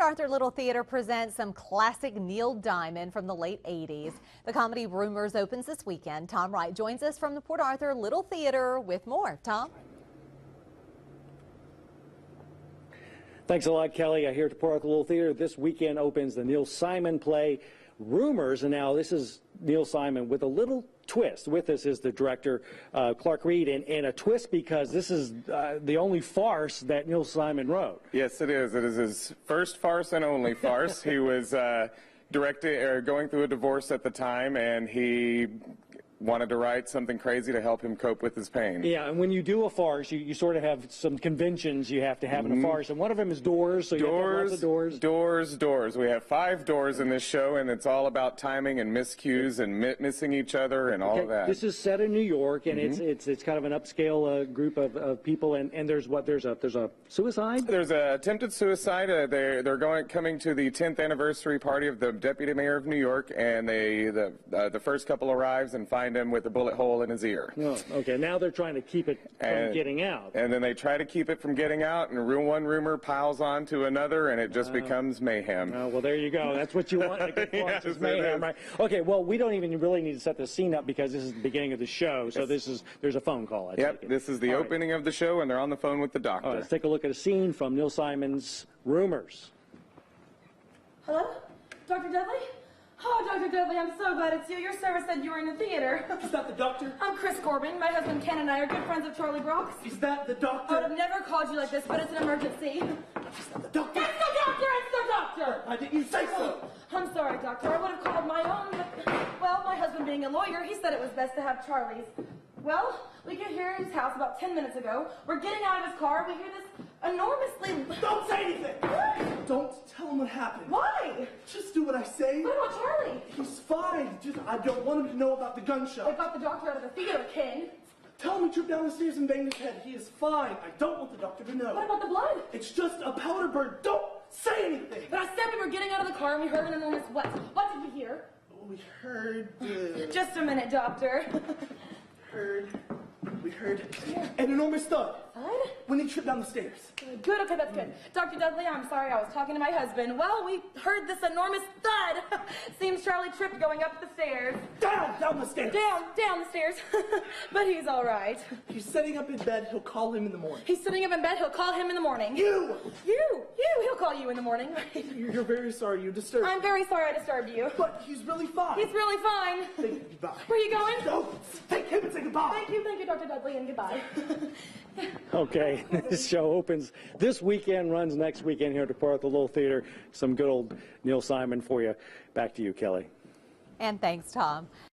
Arthur Little Theater presents some classic Neil Diamond from the late 80s. The comedy Rumors opens this weekend. Tom Wright joins us from the Port Arthur Little Theater with more. Tom? Thanks a lot, Kelly. Here at the Port Arthur Little Theater, this weekend opens the Neil Simon play Rumors, and now this is Neil Simon with a little twist. With us is the director, Clark Reed, and a twist because this is the only farce that Neil Simon wrote. Yes, it is. It is his first farce and only farce. He was going through a divorce at the time, and he wanted to write something crazy to help him cope with his pain. Yeah, and when you do a farce, you sort of have some conventions you have to have in a farce, and one of them is doors, so you have to have lots of doors. Doors. We have 5 doors in this show, and it's all about timing and miscues and missing each other and all of that. This is set in New York, and it's kind of an upscale group of people, and there's a suicide? There's an attempted suicide. They're coming to the 10th anniversary party of the deputy mayor of New York, and the first couple arrives and find him with a bullet hole in his ear. Oh, okay, now they're trying to keep it from getting out. And then they try to keep it from getting out, and one rumor piles on to another, and it just becomes mayhem. Oh, well, there you go. That's what you want. A good farce is mayhem, right? Okay, well, we don't even really need to set the scene up because this is the beginning of the show, so there's a phone call. Yep, this is the opening of the show, and they're on the phone with the doctor. All right, let's take a look at a scene from Neil Simon's Rumors. Hello? Dr. Dudley? Oh, Dr. Dudley, I'm so glad it's you. Your service said you were in the theater. Is that the doctor? I'm Chris Corbin. My husband Ken and I are good friends of Charlie Brock's. Is that the doctor? I would have never called you like this, but it's an emergency. Is that the doctor? It's the doctor! It's the doctor! Why didn't you say so? I'm sorry, doctor. I would have called my own, but, well, my husband being a lawyer, he said it was best to have Charlie's. Well, we get here at his house about 10 minutes ago. We're getting out of his car. We hear this enormously... Don't say anything! Don't tell him what happened. Why? Just do what I say. What about Charlie? He's fine. I don't want him to know about the gunshot. I got the doctor out of the theater, Ken. Tell him he tripped down the stairs and banged his head. He is fine. I don't want the doctor to know. What about the blood? It's just a powder burn. Don't say anything. But I said we were getting out of the car and we heard an enormous what? What did we hear? We heard... Just a minute, doctor. We heard an enormous thud. Thud? When he tripped down the stairs. Good, okay, that's good. Dr. Dudley, I'm sorry, I was talking to my husband. Well, we heard this enormous thud. Seems Charlie tripped going up the stairs. Down the stairs. Down the stairs. But he's all right. He's sitting up in bed. He'll call him in the morning. He's sitting up in bed. He'll call him in the morning. You! He'll call you in the morning, right? You're very sorry you disturbed him. I'm very sorry I disturbed you. But he's really fine. He's really fine. Thank you, goodbye. Where are you going? No, take him and say goodbye. Thank you, Dr. Dudley, and goodbye. Okay, this show opens this weekend, runs next weekend here at the Port Arthur Little Theater. Some good old Neil Simon for you. Back to you, Kelly. And thanks, Tom.